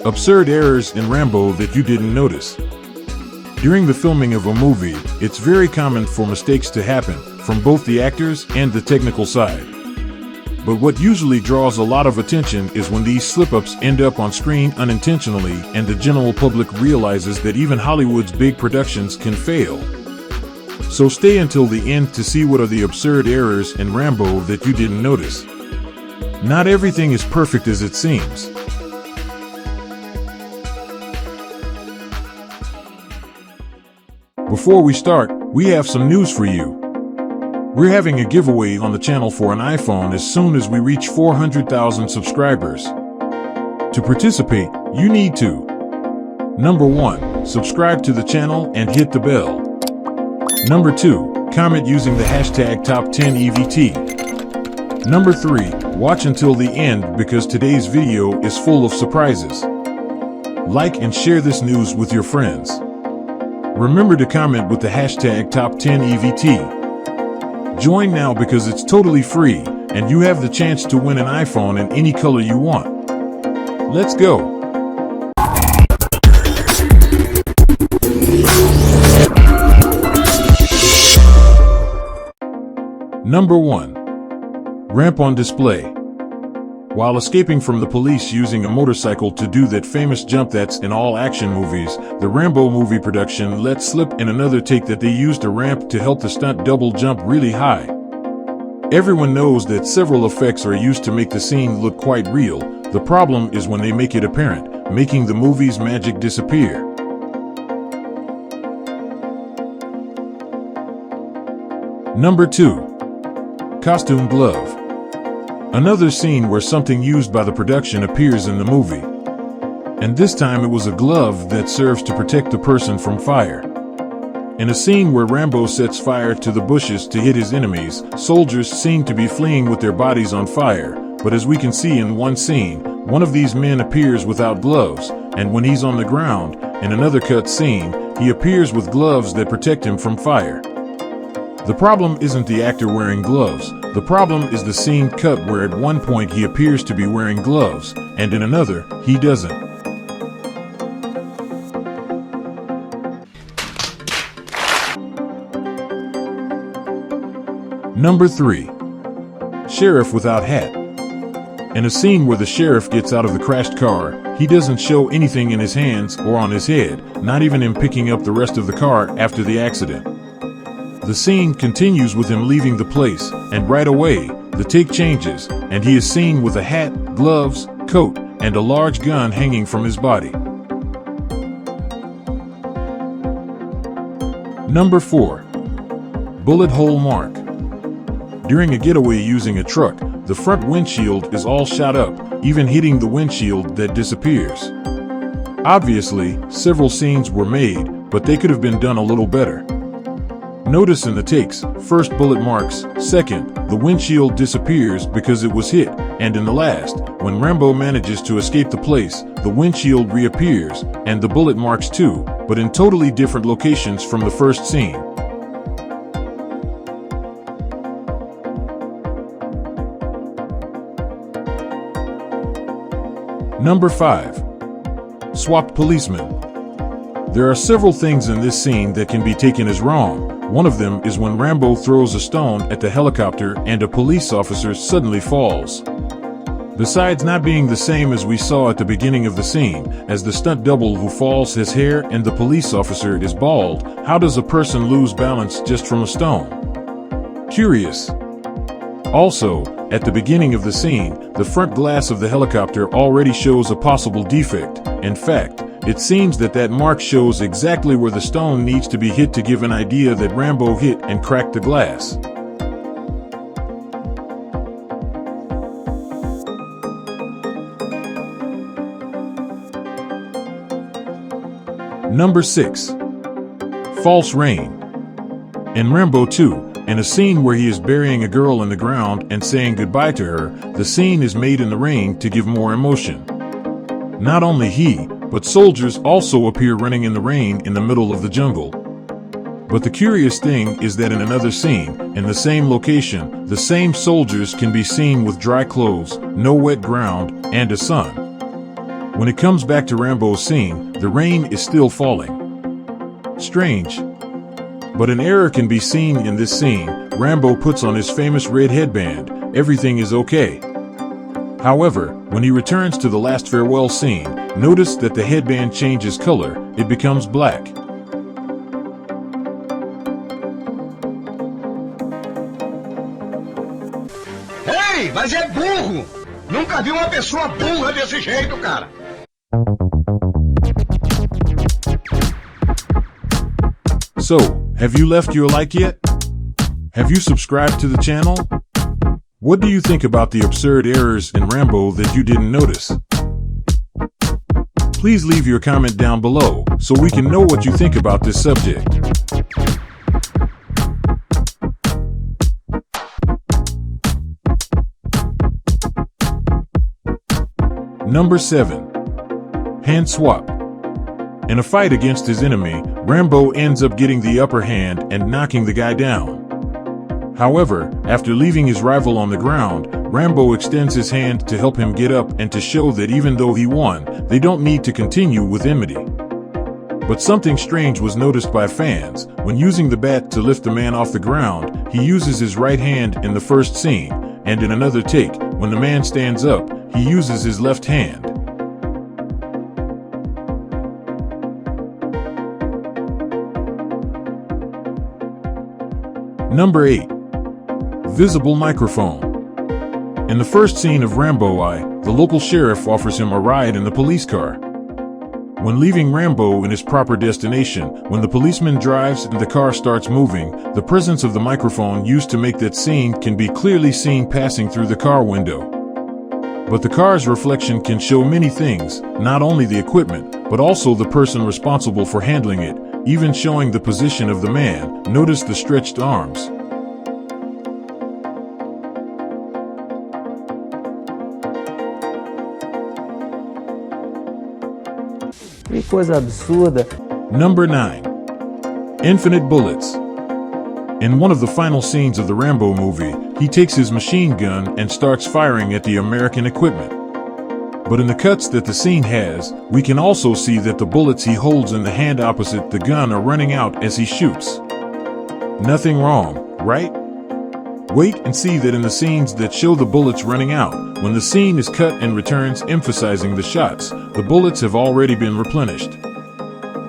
Absurd errors in Rambo that you didn't notice. During the filming of a movie, it's very common for mistakes to happen from both the actors and the technical side. But what usually draws a lot of attention is when these slip-ups end up on screen unintentionally and the general public realizes that even Hollywood's big productions can fail. So stay until the end to see what are the absurd errors in Rambo that you didn't notice. Not everything is perfect as it seems. Before we start, we have some news for you. We're having a giveaway on the channel for an iPhone as soon as we reach 400,000 subscribers. To participate, you need to: Number 1, subscribe to the channel and hit the bell. Number 2, comment using the hashtag #Top10EVT. Number 3, watch until the end because today's video is full of surprises. Like and share this news with your friends. Remember to comment with the hashtag #Top10EVT. Join now because it's totally free and you have the chance to win an iPhone in any color you want. Let's go! Number 1. Ramp on display. While escaping from the police using a motorcycle to do that famous jump that's in all action movies, the Rambo movie production let slip in another take that they used a ramp to help the stunt double jump really high. Everyone knows that several effects are used to make the scene look quite real. The problem is when they make it apparent, making the movie's magic disappear. Number 2. Costume glove. Another scene where something used by the production appears in the movie. And this time it was a glove that serves to protect the person from fire. In a scene where Rambo sets fire to the bushes to hit his enemies, soldiers seem to be fleeing with their bodies on fire, but as we can see in one scene, one of these men appears without gloves, and when he's on the ground, in another cut scene, he appears with gloves that protect him from fire. The problem isn't the actor wearing gloves. The problem is the scene cut where at one point he appears to be wearing gloves, and in another, he doesn't. Number 3. Sheriff without hat. In a scene where the sheriff gets out of the crashed car, he doesn't show anything in his hands or on his head, not even him picking up the rest of the car after the accident. The scene continues with him leaving the place, and right away, the take changes, and he is seen with a hat, gloves, coat, and a large gun hanging from his body. Number 4. Bullet hole mark. During a getaway using a truck, the front windshield is all shot up, even hitting the windshield that disappears. Obviously, several scenes were made, but they could have been done a little better. Notice in the takes, first bullet marks, second, the windshield disappears because it was hit, and in the last, when Rambo manages to escape the place, the windshield reappears, and the bullet marks too, but in totally different locations from the first scene. Number 5. Swapped policemen. There are several things in this scene that can be taken as wrong. One of them is when Rambo throws a stone at the helicopter and a police officer suddenly falls. Besides not being the same as we saw at the beginning of the scene, as the stunt double who falls his hair and the police officer is bald, how does a person lose balance just from a stone? Curious. Also, at the beginning of the scene, the front glass of the helicopter already shows a possible defect. In fact, it seems that mark shows exactly where the stone needs to be hit to give an idea that Rambo hit and cracked the glass. Number 6. False rain. In Rambo 2, in a scene where he is burying a girl in the ground and saying goodbye to her, the scene is made in the rain to give more emotion. Not only he, but soldiers also appear running in the rain in the middle of the jungle. But the curious thing is that in another scene, in the same location, the same soldiers can be seen with dry clothes, no wet ground, and a sun. When it comes back to Rambo's scene, the rain is still falling. Strange. But an error can be seen in this scene. Rambo puts on his famous red headband. Everything is okay. However, when he returns to the last farewell scene, notice that the headband changes color. It becomes black. Ei, mas é burro! Nunca vi uma pessoa burra desse jeito, cara! So, have you left your like yet? Have you subscribed to the channel? What do you think about the absurd errors in Rambo that you didn't notice? Please leave your comment down below so we can know what you think about this subject. Number 7. Hand swap. In a fight against his enemy, Rambo ends up getting the upper hand and knocking the guy down. However, after leaving his rival on the ground, Rambo extends his hand to help him get up and to show that even though he won, they don't need to continue with enmity. But something strange was noticed by fans. When using the bat to lift the man off the ground, he uses his right hand in the first scene, and in another take, when the man stands up, he uses his left hand. Number 8. Visible microphone. In the first scene of Rambo the local sheriff offers him a ride in the police car. When leaving Rambo in his proper destination, when the policeman drives and the car starts moving, the presence of the microphone used to make that scene can be clearly seen passing through the car window. But the car's reflection can show many things, not only the equipment, but also the person responsible for handling it, even showing the position of the man. Notice the stretched arms. Que coisa absurda. Number 9. Infinite bullets. In one of the final scenes of the Rambo movie, he takes his machine gun and starts firing at the American equipment. But in the cuts that the scene has, we can also see that the bullets he holds in the hand opposite the gun are running out as he shoots. Nothing wrong, right? Wait and see that in the scenes that show the bullets running out, when the scene is cut and returns emphasizing the shots, the bullets have already been replenished.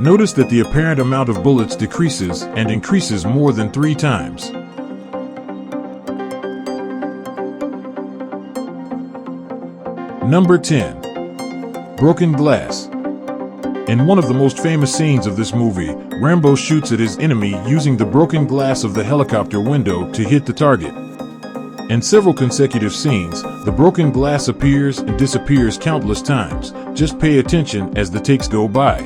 Notice that the apparent amount of bullets decreases and increases more than 3 times. Number 10. Broken glass. In one of the most famous scenes of this movie, Rambo shoots at his enemy using the broken glass of the helicopter window to hit the target. In several consecutive scenes, the broken glass appears and disappears countless times. Just pay attention as the takes go by.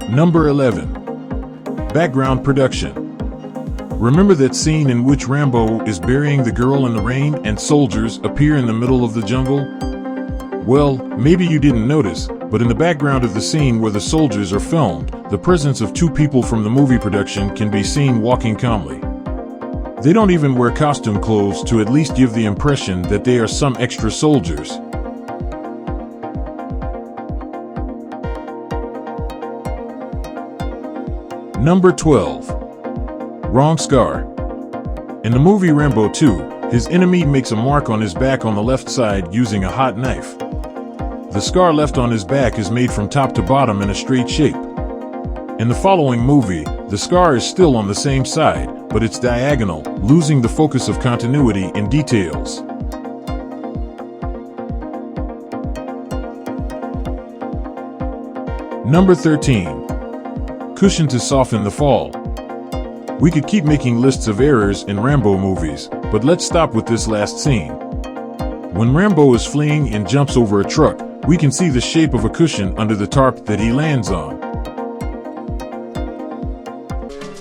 Number 11. Background production. Remember that scene in which Rambo is burying the girl in the rain and soldiers appear in the middle of the jungle? Well, maybe you didn't notice, but in the background of the scene where the soldiers are filmed, the presence of 2 people from the movie production can be seen walking calmly. They don't even wear costume clothes to at least give the impression that they are some extra soldiers. Number 12. Wrong scar. In the movie Rambo 2, his enemy makes a mark on his back on the left side using a hot knife. The scar left on his back is made from top to bottom in a straight shape. In the following movie, the scar is still on the same side, but it's diagonal, losing the focus of continuity in details. Number 13. Cushion to soften the fall. We could keep making lists of errors in Rambo movies, but let's stop with this last scene. When Rambo is fleeing and jumps over a truck, we can see the shape of a cushion under the tarp that he lands on.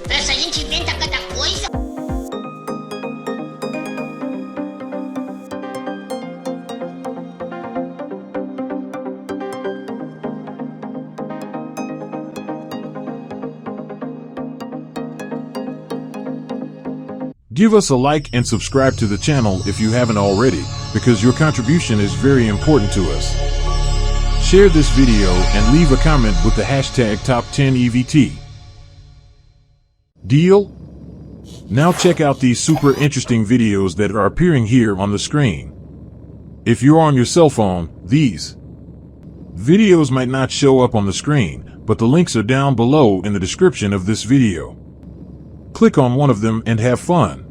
Essa gente inventa cada coisa. Give us a like and subscribe to the channel if you haven't already, because your contribution is very important to us. Share this video and leave a comment with the hashtag #Top10EVT. Deal? Now check out these super interesting videos that are appearing here on the screen. If you're on your cell phone, these videos might not show up on the screen, but the links are down below in the description of this video. Click on one of them and have fun.